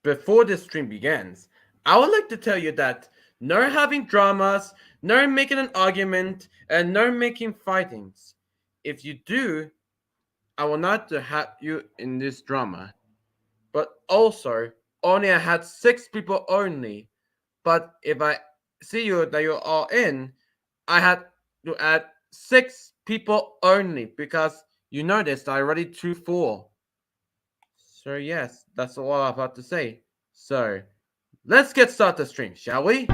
before this stream begins, I would like to tell you that no having dramas, no making an argument, and no making fightings. If you do, I will not have you in this drama. But also, only I had 6 people only. But if I see you that you're all in, I had to add 6 people only because you noticed I already too full. So yes, that's all I'm about to say. So let's get started the stream, shall we?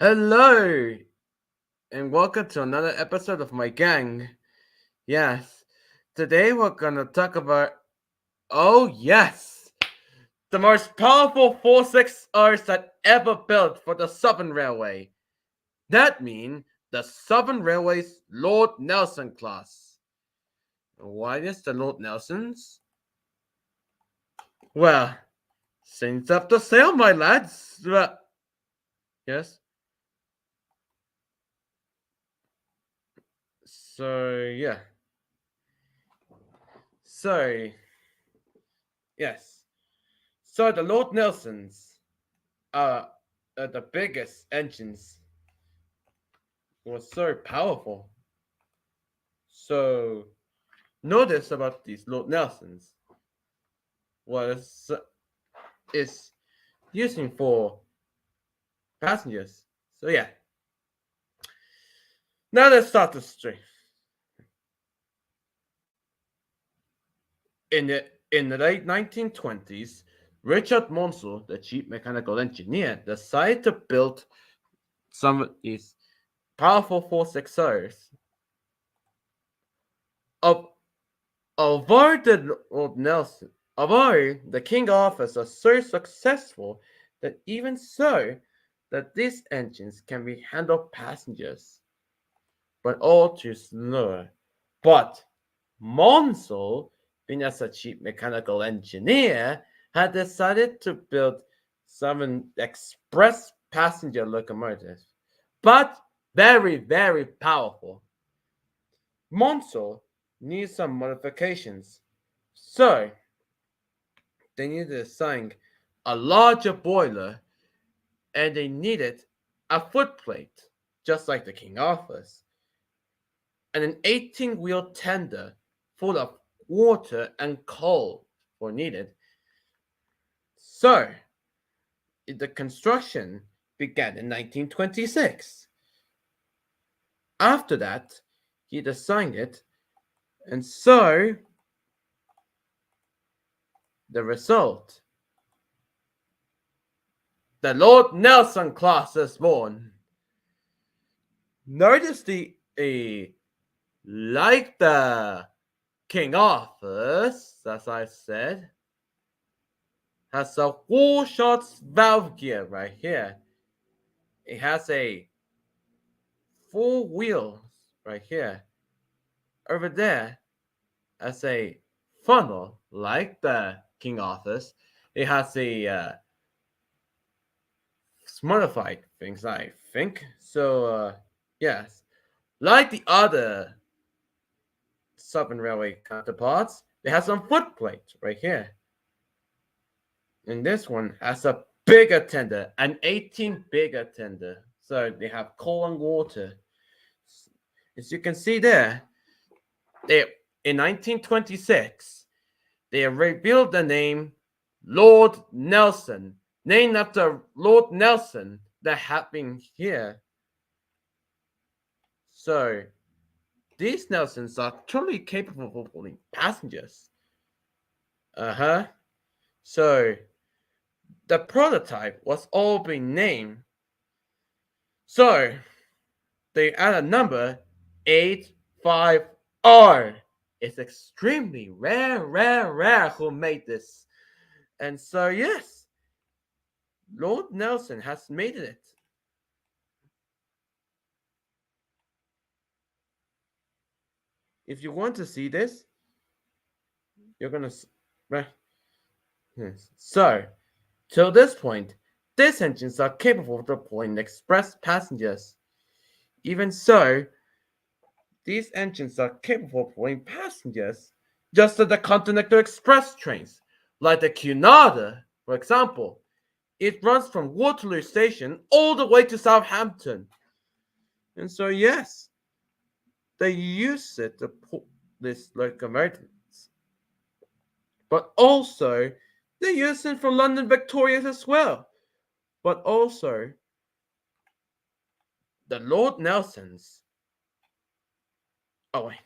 Hello, and welcome to another episode of my gang. Yes, today we're gonna talk about, oh yes, the most powerful 4-6Rs that ever built for the Southern Railway. That means the Southern Railway's Lord Nelson class. Why is the Lord Nelsons? Well, since after sail, my lads. Yes. So yeah. So yes. So the Lord Nelsons are the biggest engines. Was so powerful. So notice about these Lord Nelsons was is using for passengers. So yeah. Now let's start the stream. In the late 1920s, Richard Monsell, the chief mechanical engineer, decided to build some of these powerful 4-6Rs. Although the Lord Nelson, although the King Arthurs are so successful that even so, that these engines can be handled passengers, but all too slow. But Monsell, being as a chief mechanical engineer, had decided to build some express passenger locomotives, but very, very powerful. Monsell needs some modifications, so they needed to design a larger boiler and they needed a footplate, just like the King Arthur's, and an 18-wheel tender full of water and coal were needed. So, the construction began in 1926. After that, he designed it, and so the result, the Lord Nelson class is born. Notice like the King Arthur's, as I said, has a wall shots valve gear right here. It has a 4 wheels right here. Over there, as a funnel, like the King Arthur's, it has a modified things, I think. So, yes. Like the other Southern Railway counterparts, they have some footplates right here. And this one has a bigger tender, an 18 bigger tender. So they have coal and water. As you can see there, they in 1926, they revealed the name Lord Nelson named after Lord Nelson that had been here. So, these Nelsons are totally capable of pulling passengers. Uh-huh. So, the prototype was all being named. So, they add a number 85R. It's extremely rare who made this. And so, yes, Lord Nelson has made it. If you want to see this, you're gonna. Right. Yes. So, till this point, these engines are capable of deploying express passengers. Even so, these engines are capable of deploying passengers just as the Continental Express trains, like the Cunarder, for example. It runs from Waterloo Station all the way to Southampton. And so, yes, they use it to pull these locomotives. But also, they use it for London Victorias as well. But also, the Lord Nelsons. Oh, wait,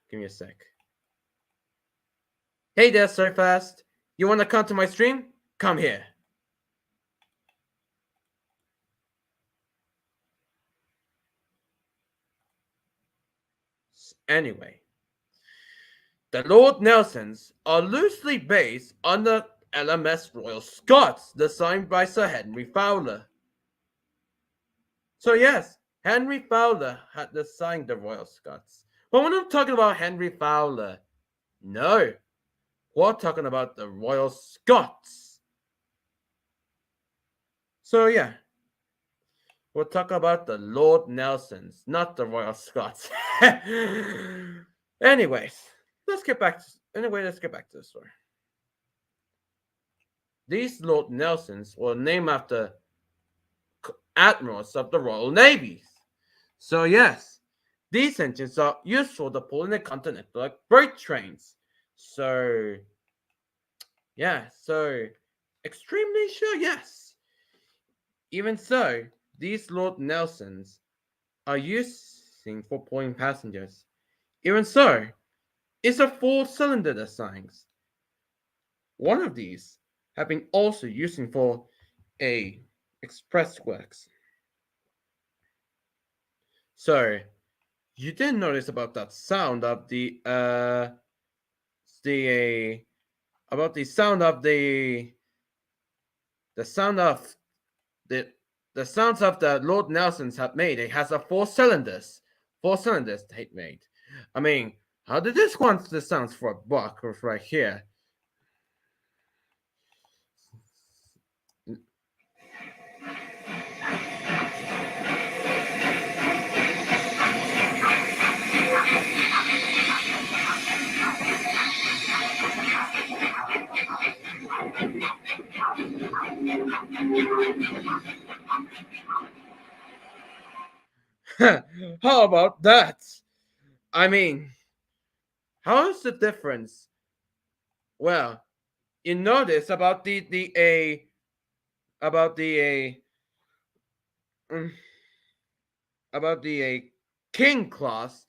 give me a sec. Hey there, Sir Fast. You want to come to my stream? Come here. Anyway, the Lord Nelsons are loosely based on the LMS Royal Scots designed by Sir Henry Fowler. So yes, Henry Fowler had designed the Royal Scots. But we're not talking about Henry Fowler. No, we're talking about the Royal Scots. So yeah, we'll talk about the Lord Nelsons, not the Royal Scots. Anyways, let's get back to the story. These Lord Nelsons were named after admirals of the Royal Navies. So yes, these engines are useful to pull in the continental freight trains. So yeah, so extremely sure, yes. Even so, these Lord Nelsons are using for pulling passengers. Even so, it's a four-cylinder designs. One of these have been also using for a express works. So you didn't notice about that sound of the about the sound of the sound of the the sounds of the Lord Nelsons have made. It has a four cylinders they made. I mean, how did this one the sounds for a buck right here? How about that? I mean, how is the difference? Well, you notice about the a about the a mm, about the a king class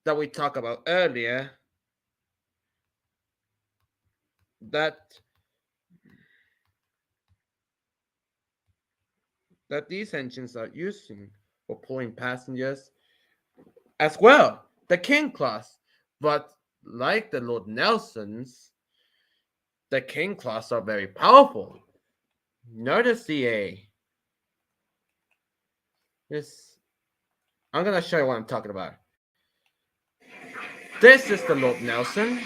that we talked about earlier. That that these engines are using for pulling passengers as well. The king class, but like the Lord Nelsons, the king class are very powerful. Notice the A. This I'm gonna show you what I'm talking about. This is the Lord Nelson.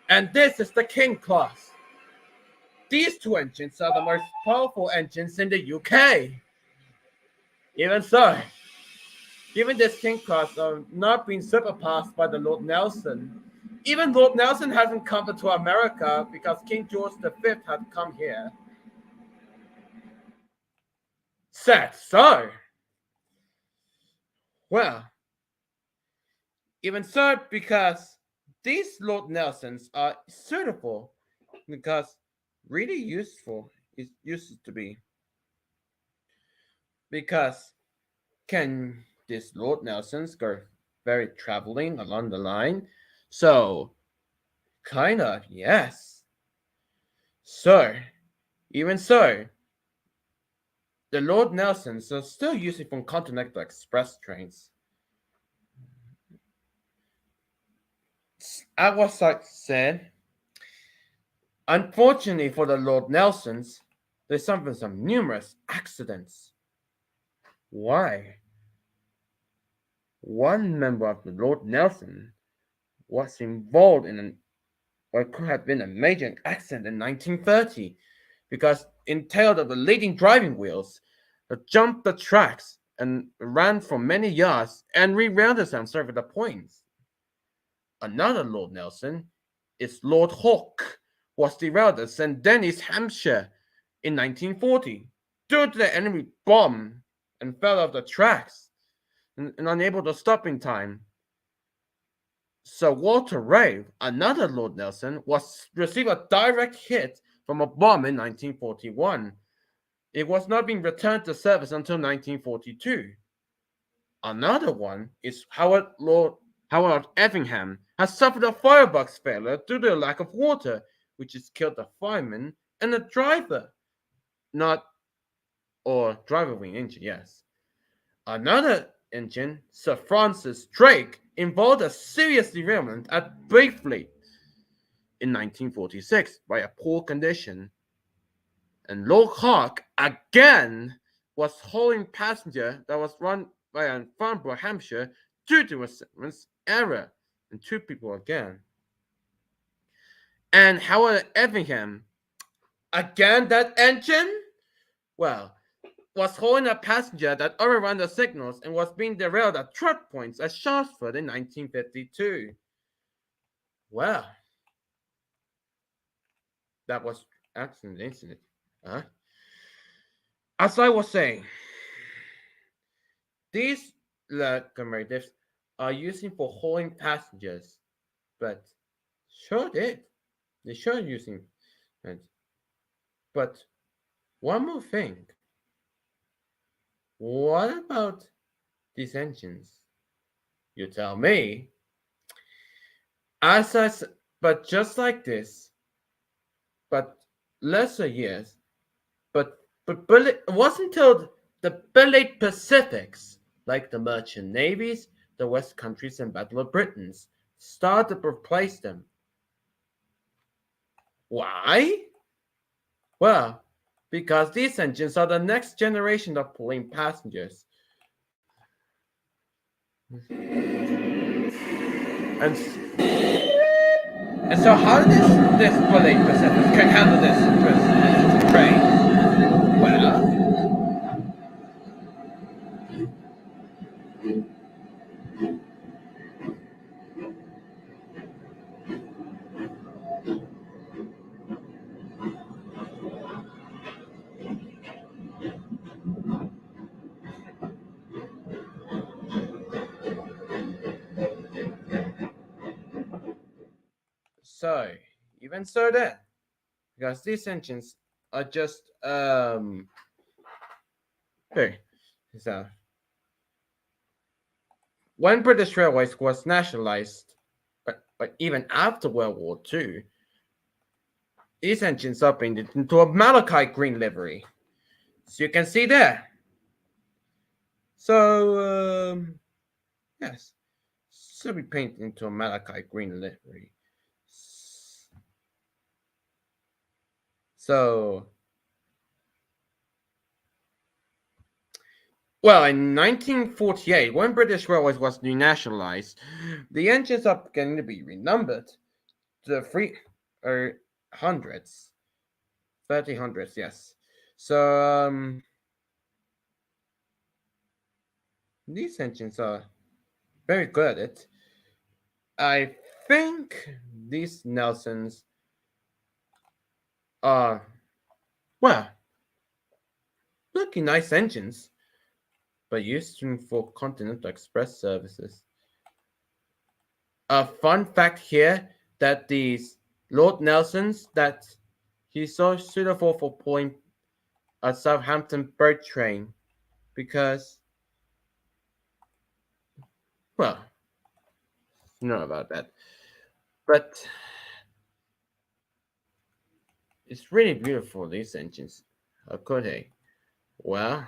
And this is the King class. These two engines are the most powerful engines in the UK. Even so, even this King class are not being surpassed by the Lord Nelson. Even Lord Nelson hasn't come to America because King George V had come here. Sad so. Well, Even so, because these Lord Nelsons are suitable, because really useful it used to be. Because can these Lord Nelsons go very traveling along the line? So, kind of, yes. So, even so, the Lord Nelsons are still using from Continental Express trains. As was like said, unfortunately for the Lord Nelsons, they suffered some numerous accidents. Why? One member of the Lord Nelson was involved in what could have been a major accident in 1930 because entailed of the leading driving wheels that jumped the tracks and ran for many yards and rerouted themselves over the points. Another Lord Nelson is Lord Hawke, was derailed at St. Denis, Hampshire in 1940 due to the enemy bomb and fell off the tracks and unable to stop in time. Sir Walter Raleigh, another Lord Nelson, was received a direct hit from a bomb in 1941. It was not being returned to service until 1942. Another one is Howard Effingham has suffered a firebox failure due to a lack of water, which has killed the fireman and the driver. Not or driver wing engine, yes. Another engine, Sir Francis Drake, involved a serious derailment at Braithwaite in 1946 by a poor condition. And Lord Hawke again was hauling passenger that was run by a Farnborough, Hampshire, due to a sequence error, and two people again. And Howard Effingham, again that engine? Well, was hauling a passenger that overran the signals and was being derailed at truck points at Shaftesbury in 1952. Well, that was accident incident. Huh? As I was saying, these locomotives are using for hauling passengers, but sure did. They sure using it. But one more thing. What about these engines? You tell me. As I s- but just like this, but lesser years, but it wasn't until the Bellate Pacifics, like the merchant navies, the West Countries, and Battle of Britons, started to replace them. Why? Well, because these engines are the next generation of pulling passengers. And, and so how did this Bellate Pacific can handle this train? Well, so even so then, because these engines are just okay. So when British Railways was nationalized, but even after World War II, these engines are painted into a malachite green livery. So you can see there. So yes, should be painted into a malachite green livery. So well, in 1948, when British Railways was denationalized, the engines are going to be renumbered to the three hundreds, 30 hundreds, yes. So these engines are very good at it. I think these Nelsons are, well, looking nice engines, but used for Continental Express services. A fun fact here that these Lord Nelsons that he's so suitable for pulling a Southampton bird train because, well, you know about that. But it's really beautiful, these engines. How could they? Well,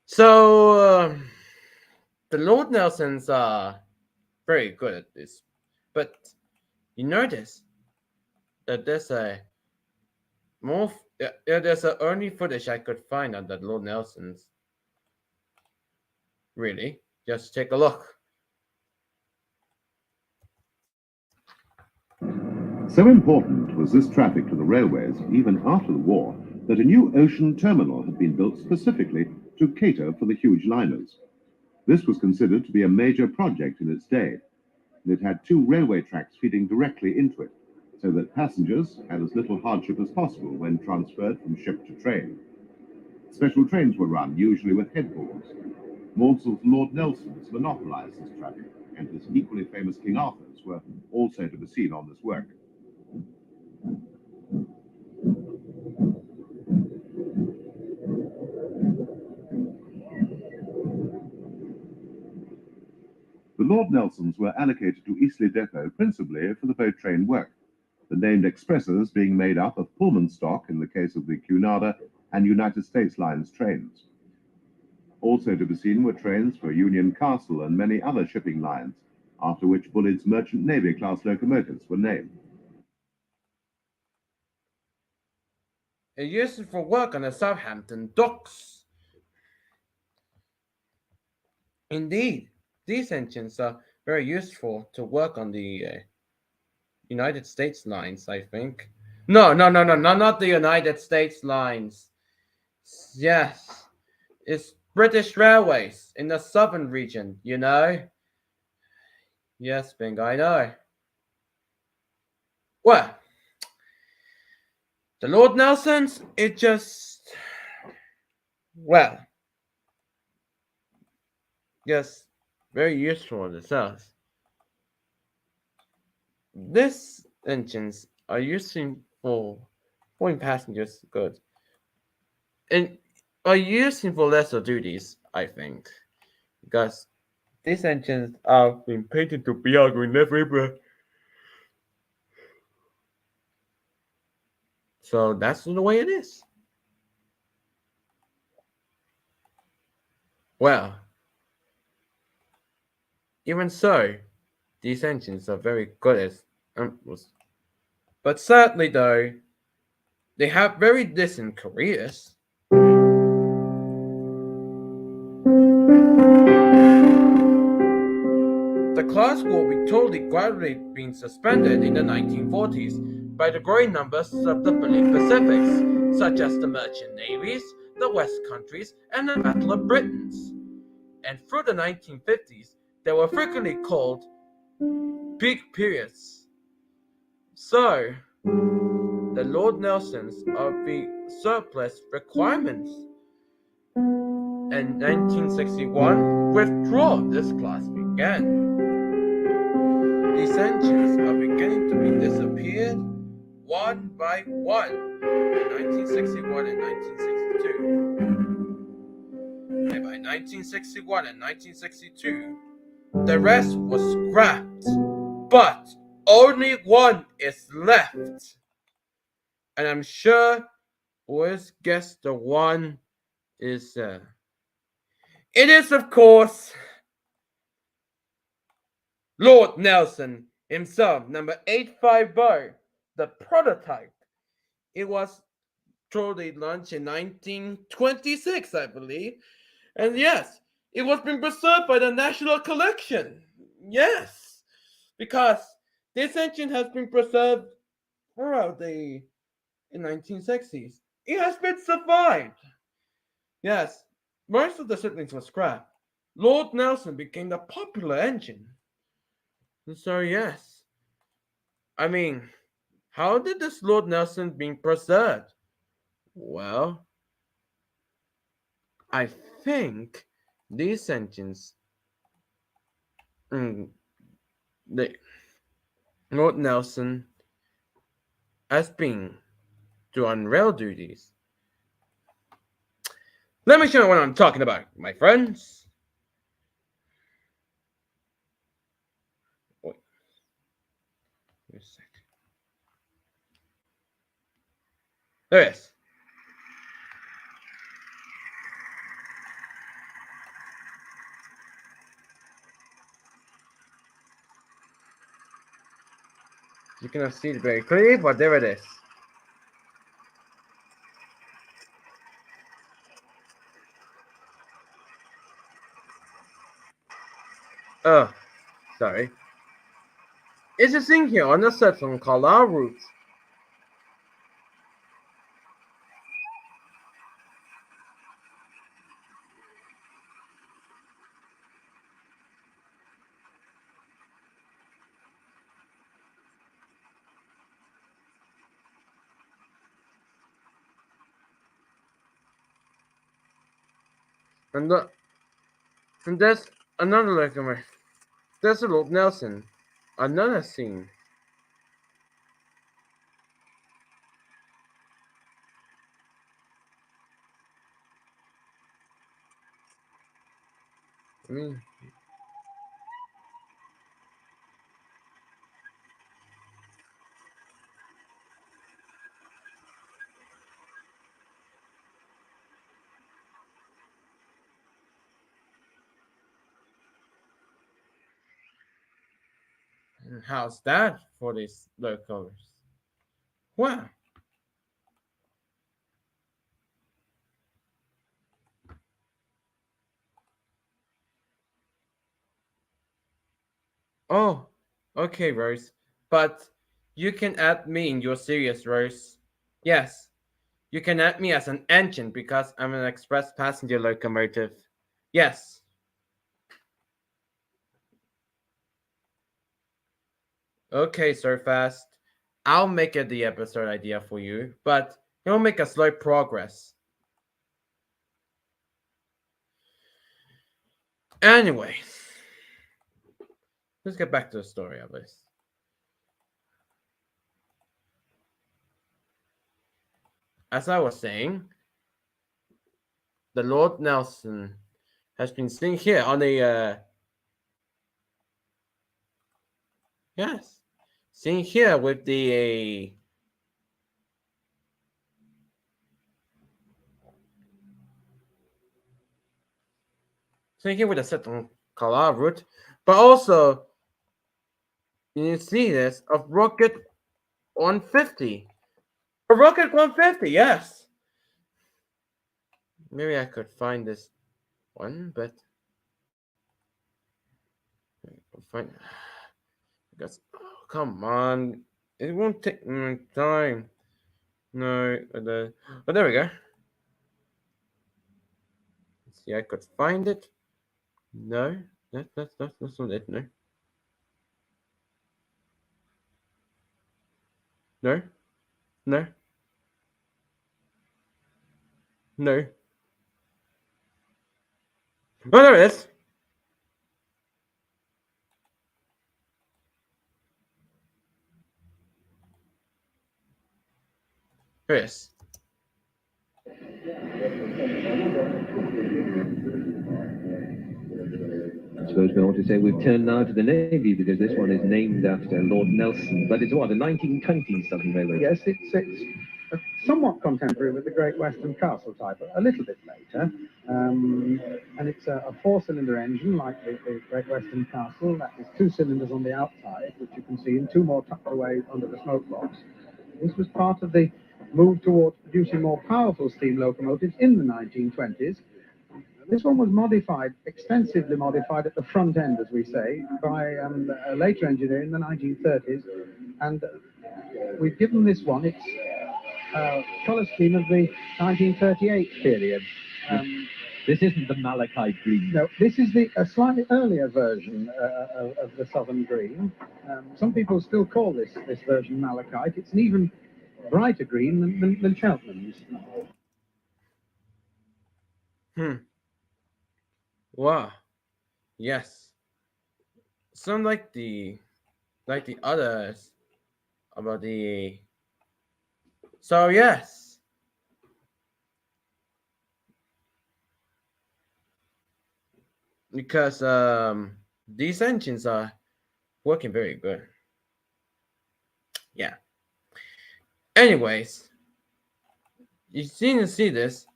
so the Lord Nelsons are very good at this. But you notice that there's a only footage I could find on the Lord Nelsons. Really, just take a look. So important was this traffic to the railways, even after the war, that a new ocean terminal had been built specifically to cater for the huge liners. This was considered to be a major project in its day, and it had two railway tracks feeding directly into it, so that passengers had as little hardship as possible when transferred from ship to train. Special trains were run, usually with headboards. Maunsell's Lord Nelsons monopolised this traffic, and his equally famous King Arthurs were also to be seen on this work. The Lord Nelsons were allocated to Eastleigh Depot principally for the boat train work, the named expresses being made up of Pullman stock in the case of the Cunarder and United States Lines trains. Also to be seen were trains for Union Castle and many other shipping lines, after which Bulleid's Merchant Navy class locomotives were named. It used it for work on the Southampton docks. Indeed, these engines are very useful to work on the United States lines, I think. No, not the United States lines. Yes, it's British Railways in the southern region, you know? Yes, Bing, I know. Well, the Lord Nelsons, it just. Well, yes, very useful in itself. These engines are using for pulling passengers goods and are using for lesser duties, I think, because these engines are being painted to be green everywhere. So that's the way it is. Well, even so, these engines are very good as but sadly though, they have very decent careers. The class will be totally gradually being suspended in the 1940s by the growing numbers of the Pacifics, such as the merchant navies, the West Countries, and the Battle of Britons. And through the 1950s, they were frequently called peak periods. So, the Lord Nelsons of the surplus requirements. In 1961, withdrawal of this class began. These engines are beginning to be disappeared one by one in 1961 and 1962. And by 1961 and 1962, the rest was scrapped, but only one is left. And I'm sure always guess the one is it is of course Lord Nelson himself, number 850, the prototype. It was totally launched in 1926, I believe. And yes, it was being preserved by the National Collection. Yes, because this engine has been preserved throughout the 1960s. It has been survived. Yes, most of the siblings were scrapped. Lord Nelson became the popular engine. And so yes, I mean, how did this Lord Nelson being preserved? Well, I think these engines, mm, the Lord Nelson has been to on rail duties. Let me show you what I'm talking about, my friends. Wait, wait a sec. There it is. You cannot see it very clearly, but there it is. Oh, sorry. It's a thing here on the set from Carlisle route. And, the, and there's another locomotive. There's a Lord Nelson. Another scene. I mean, how's that for these locomotives? Well, oh, okay, Rose. But you can add me in your series, Rose. Yes, you can add me as an engine because I'm an express passenger locomotive. Yes. Okay, Sir Fast. I'll make it the episode idea for you, but you'll make a slow progress. Anyway, let's get back to the story of this. As I was saying, the Lord Nelson has been sitting here on a yes, sitting here with the sitting here with a certain color route, but also you see this of Rocket 150. A Rocket 150, yes. Maybe I could find this one, but I'll find because oh, come on, it won't take time. No, but there we go. Let's see, I could find it. No, that's not it. No, no, no, no. Oh, there it is. There it is. I suppose we ought to say we've turned now to the Navy because this one is named after Lord Nelson, but it's what, a 1920s Southern Railway? Yes, it's somewhat contemporary with the Great Western Castle type, a little bit later. And it's a four-cylinder engine like the Great Western Castle. That is two cylinders on the outside, which you can see, and two more tucked away under the smoke box. This was part of the move towards producing more powerful steam locomotives in the 1920s. This one was modified, extensively modified at the front end, as we say, by a later engineer in the 1930s. And we've given this one its colour scheme of the 1938 period. This isn't the malachite green. No, this is a slightly earlier version of the Southern Green. Some people still call this version malachite. It's an even brighter green than Cheltenham's. Hmm. Wow. Yes. Some like the others about the. So yes, because these engines are working very good. Yeah. Anyways, you seem to see this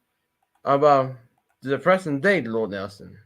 about the present day Lord Nelson.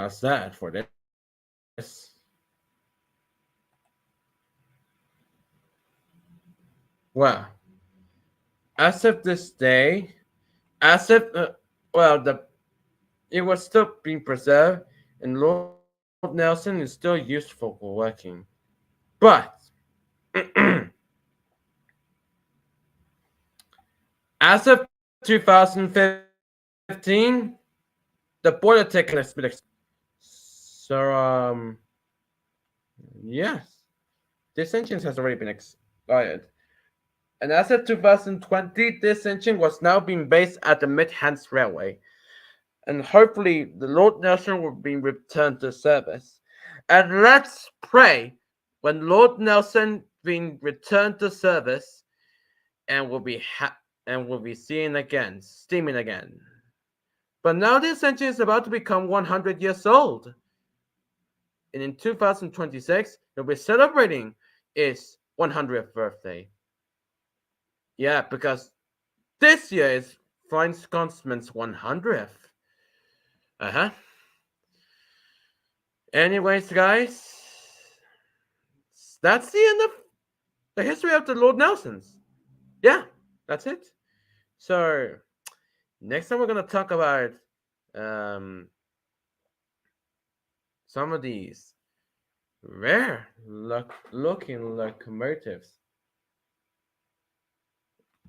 Sad for this. Well, as of this day, as if well the it was still being preserved, and Lord Nelson is still useful for working. But as of 2015, the border ticket has been so yes, this engine has already been expired. And as of 2020, this engine was now being based at the Midlands Railway, and hopefully the Lord Nelson will be returned to service. And let's pray when Lord Nelson being returned to service, and will be seen again, steaming again. But now this engine is about to become 100 years old, and in 2026 he'll be celebrating its 100th birthday. Yeah, because this year is Flying Scotsman's 100th. Uh huh. Anyways, guys, that's the end of the history of the Lord Nelsons. Yeah, that's it. So next time we're gonna talk about um, some of these rare looking locomotives.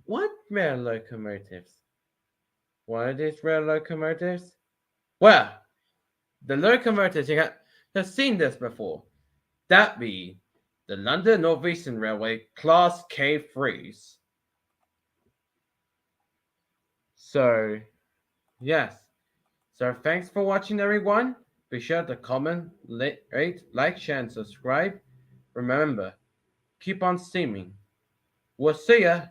What rare locomotives? What are these rare locomotives? Well, the locomotives have seen this before. That be the London Northeastern Railway Class K3s. So, yes. So, thanks for watching, everyone. Be sure to comment, rate, like, share, and subscribe. Remember, keep on steaming. We'll see ya.